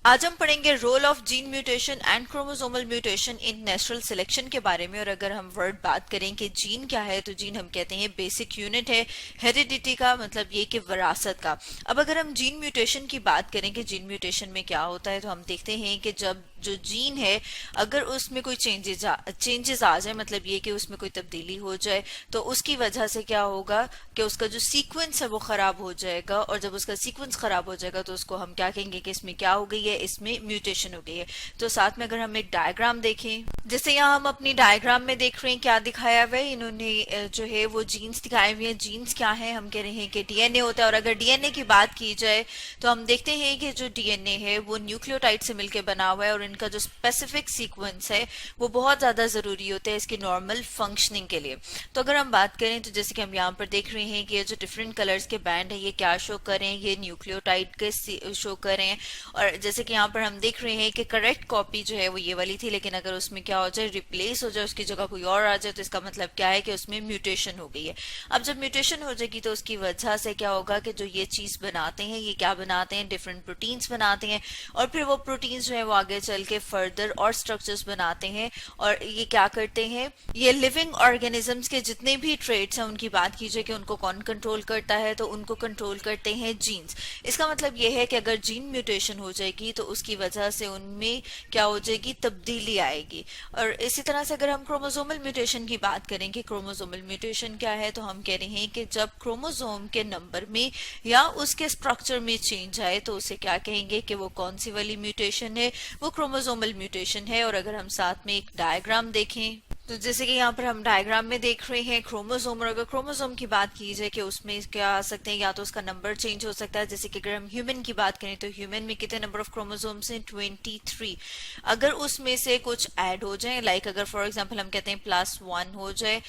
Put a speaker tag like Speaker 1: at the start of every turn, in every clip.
Speaker 1: आज हम पढ़ेंगे role of gene mutation and chromosomal mutation in natural selection के बारे में। और अगर हम वर्ड बात करें कि जीन क्या है, तो जीन हम कहते हैं बेसिक यूनिट है हेरिडिटी का, मतलब ये कि विरासत का। अब अगर हम जीन म्यूटेशन की बात करें कि जीन म्यूटेशन में क्या होता है, तो हम देखते हैं कि जब जो जीन है अगर उसमें कोई चेंजेस आ जाए, मतलब ये कि उसमें कोई तब्दीली हो जाए, तो उसकी वजह से क्या होगा कि उसका जो सीक्वेंस है वो खराब हो जाएगा। और जब उसका सीक्वेंस खराब हो जाएगा तो उसको हम क्या कहेंगे कि इसमें क्या हो गई है, इसमें म्यूटेशन हो गई है। तो साथ में अगर हम एक डायग्राम देखें, जैसे यहाँ हम अपनी डायग्राम में देख रहे हैं क्या दिखाया हुआ है, इन्होंने जो है वो जीन्स दिखाए हुए हैं। जीन्स क्या है, हम कह रहे हैं कि डीएनए होता है। और अगर डीएनए की बात की जाए तो हम देखते हैं कि जो डीएनए है वो न्यूक्लियोटाइड से मिलकर बना हुआ है, और इनका जो स्पेसिफिक सीक्वेंस है वो बहुत ज्यादा जरूरी होता है इसकी नॉर्मल फंक्शनिंग के लिए। तो अगर हम बात करें तो जैसे कि हम यहाँ पर देख रहे हैं कि ये जो डिफरेंट कलर्स के बैंड है ये क्या शो करें, ये न्यूक्लियोटाइड के शो करें। और जैसे कि यहाँ पर हम देख रहे हैं कि करेक्ट कॉपी जो है वो ये वाली थी, लेकिन अगर उसमें क्या हो जाए, रिप्लेस हो जाए, उसकी जगह कोई और आ जाए, तो इसका मतलब क्या है कि उसमें म्यूटेशन हो गई है। अब जब म्यूटेशन हो जाएगी तो उसकी वजह से क्या होगा कि जो ये चीज बनाते हैं, ये क्या बनाते हैं, डिफरेंट प्रोटीन्स बनाते हैं। और फिर वो प्रोटीन्स जो है वो आगे चल के फर्दर और स्ट्रक्चर्स बनाते हैं। और ये क्या करते हैं, ये लिविंग ऑर्गेनिजम्स के जितने भी ट्रेट्स हैं उनकी बात कीजिए कि उनको कौन कंट्रोल करता है, तो उनको कंट्रोल करते हैं जीन्स। इसका मतलब ये है कि अगर जीन म्यूटेशन हो जाएगी तो उसकी वजह से उनमें क्या हो जाएगी, तब्दीली आएगी। और इसी तरह से अगर हम क्रोमोसोमल म्यूटेशन की बात करें कि क्रोमोसोमल म्यूटेशन क्या है, तो हम कह रहे हैं कि जब क्रोमोसोम के नंबर में या उसके स्ट्रक्चर में चेंज आए तो उसे क्या कहेंगे कि वो कौन सी वाली म्यूटेशन है, वो क्रोमोसोमल म्यूटेशन है। और अगर हम साथ में एक डायग्राम देखें, तो जैसे कि यहाँ पर हम डायग्राम में देख रहे हैं क्रोमोसोम, और अगर क्रोमोसोम की बात की जाए कि उसमें क्या आ सकते हैं, या तो उसका नंबर चेंज हो सकता है। जैसे कि अगर हम ह्यूमन की बात करें तो ह्यूमन में कितने नंबर ऑफ क्रोमोसोम्स हैं, 23। अगर उसमें से कुछ ऐड हो जाए, लाइक अगर फॉर एग्जांपल हम कहते हैं +1 हो जाए,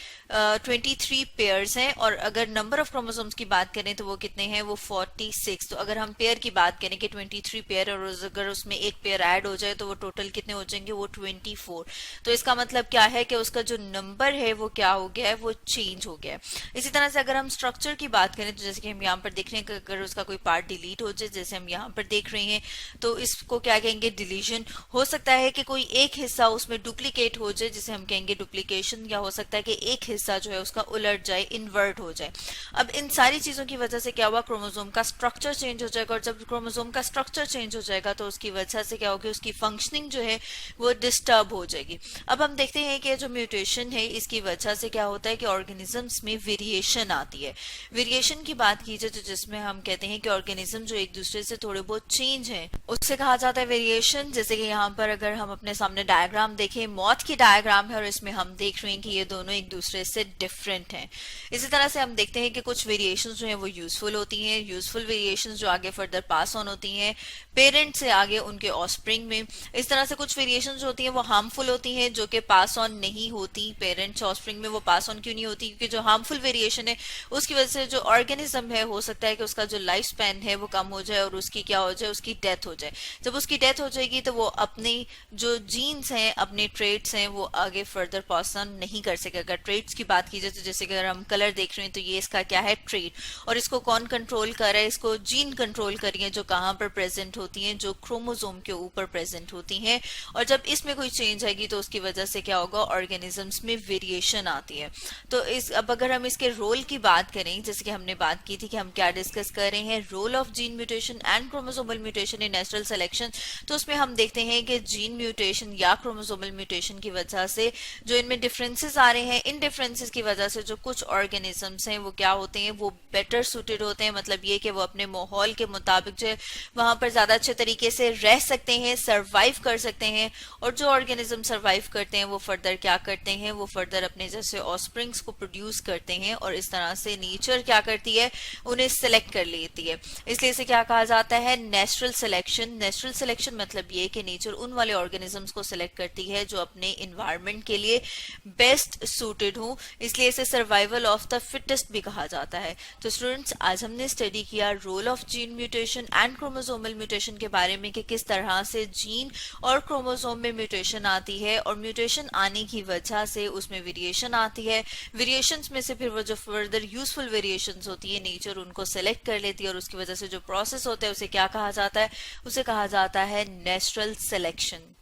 Speaker 1: 23 पेयर्स हैं। और अगर नंबर ऑफ क्रोमोसोम्स की बात करें तो वो कितने हैं, वो 46। तो अगर हम पेयर की बात करें कि 23 पेयर, और अगर उसमें एक पेयर ऐड हो जाए तो वो टोटल कितने हो जाएंगे, वो 24। तो इसका मतलब क्या है कि उसका जो नंबर है वो क्या हो गया है, वो चेंज हो गया है। इसी तरह से अगर हम स्ट्रक्चर की बात करें तो जैसे कि हम यहाँ पर देख रहे हैं कि अगर उसका कोई पार्ट डिलीट हो जाए, जैसे हम यहाँ पर देख रहे हैं, तो इसको क्या कहेंगे, डिलीशन। हो सकता है कि कोई एक हिस्सा उसमें डुप्लीकेट हो जाए, जिसे हम कहेंगे डुप्लीकेशन। या हो सकता है कि एक हिस्सा जो है उसका उलट जाए, इन्वर्ट हो जाए। अब इन सारी चीजों की वजह से क्या हुआ, क्रोमोसोम का स्ट्रक्चर चेंज हो जाएगा। और जब क्रोमोसोम का स्ट्रक्चर चेंज हो जाएगा तो उसकी वजह से क्या होगी, उसकी फंक्शनिंग जो है वो डिस्टर्ब हो जाएगी। अब हम देखते हैं कि जो म्यूटेशन है इसकी वजह से क्या होता है कि ऑर्गेनिजम्स में वेरिएशन आती है। वेरिएशन की बात की जाए तो जिसमें हम कहते हैं कि ऑर्गेनिज्म जो एक दूसरे से थोड़े बहुत चेंज है, उससे कहा जाता है वेरिएशन। जैसे कि यहाँ पर अगर हम अपने सामने डायग्राम देखें, मौत की डायग्राम है, और इसमें हम देख रहे हैं कि ये दोनों एक दूसरे से डिफरेंट हैं। इसी तरह से हम देखते हैं कि कुछ वेरिएशन जो है वो यूजफुल होती हैं, यूजफुल वेरिएशन जो आगे फर्दर पास ऑन होती हैं पेरेंट से आगे उनके ऑस्प्रिंग में। इस तरह से कुछ वेरिएशन जो होती हैं वो हार्मफुल होती हैं, जो कि पास ऑन नहीं होती पेरेंट्स ऑस्प्रिंग में। वो पास ऑन क्यों नहीं होती, क्योंकि जो हार्मफुल वेरिएशन है उसकी वजह से जो ऑर्गेनिज्म है, हो सकता है कि उसका जो लाइफ स्पैन है वो कम हो जाए और उसकी क्या हो जाए, उसकी डेथ हो जाए। जब उसकी डेथ हो जाएगी तो वो अपने जो जीन्स हैं, अपने ट्रेट्स हैं, वो आगे फर्दर पास ऑन नहीं कर सके। अगर ट्रेट्स की बात की जाए तो जैसे अगर हम कलर देख रहे हैं तो ये इसका क्या है, ट्रेट। और इसको कौन कंट्रोल कर रहा है, इसको जीन कंट्रोल कर रही है, जो कहाँ पर प्रेजेंट होती हैं, जो क्रोमोसोम के ऊपर प्रेजेंट होती हैं। और जब इसमें कोई चेंज आएगी तो उसकी वजह से क्या होगा, ऑर्गेनिजम्स में वेरिएशन आती है। तो इस अब अगर हम इसके रोल की बात करें, जैसे कि हमने बात की थी कि हम क्या डिस्कस कर रहे हैं, role of gene mutation and chromosomal mutation in natural selection. तो उसमें हम देखते हैं कि जीन म्यूटेशन या क्रोमोसोमल म्यूटेशन की वजह से जो इनमें डिफरेंसेस आ रहे हैं, इन डिफरेंसेस की वजह से जो कुछ ऑर्गेनिजम्स हैं वो क्या होते हैं, वो बेटर सूटेड होते हैं। मतलब ये कि वो अपने माहौल के मुताबिक जो है वहां पर ज्यादा अच्छे तरीके से रह सकते हैं, सर्वाइव कर सकते हैं। और जो ऑर्गेनिज्म सर्वाइव करते हैं वो फर्दर क्या करते हैं, वो फर्दर अपने जैसे ऑस्प्रिंग्स को प्रोड्यूस करते हैं। और इस तरह से नेचर क्या करती है, उन्हें सिलेक्ट कर लेती है। इसलिए इसे क्या कहा जाता है, नेचुरल सिलेक्शन। नेचुरल सिलेक्शन मतलब ये कि नेचर उन वाले ऑर्गेनिजम्स को सिलेक्ट करती है जो अपने इन्वायरमेंट के लिए बेस्ट सूटेड हो। इसलिए इसे सर्वाइवल ऑफ द फिटेस्ट भी कहा जाता है। तो स्टूडेंट्स, आज हमने स्टडी किया role of gene mutation and chromosomal mutation के बारे में कि किस तरह से जीन और क्रोमोसोम में म्यूटेशन आती है, और म्यूटेशन आने की वजह से उसमें वेरिएशन आती है, वेरिएशंस में से फिर वो जो फर्दर यूजफुल वेरिएशंस होती है नेचर उनको सेलेक्ट कर लेती है और उसकी वजह से जो प्रोसेस होता है उसे क्या कहा जाता है, उसे कहा जाता है नेचुरल सिलेक्शन।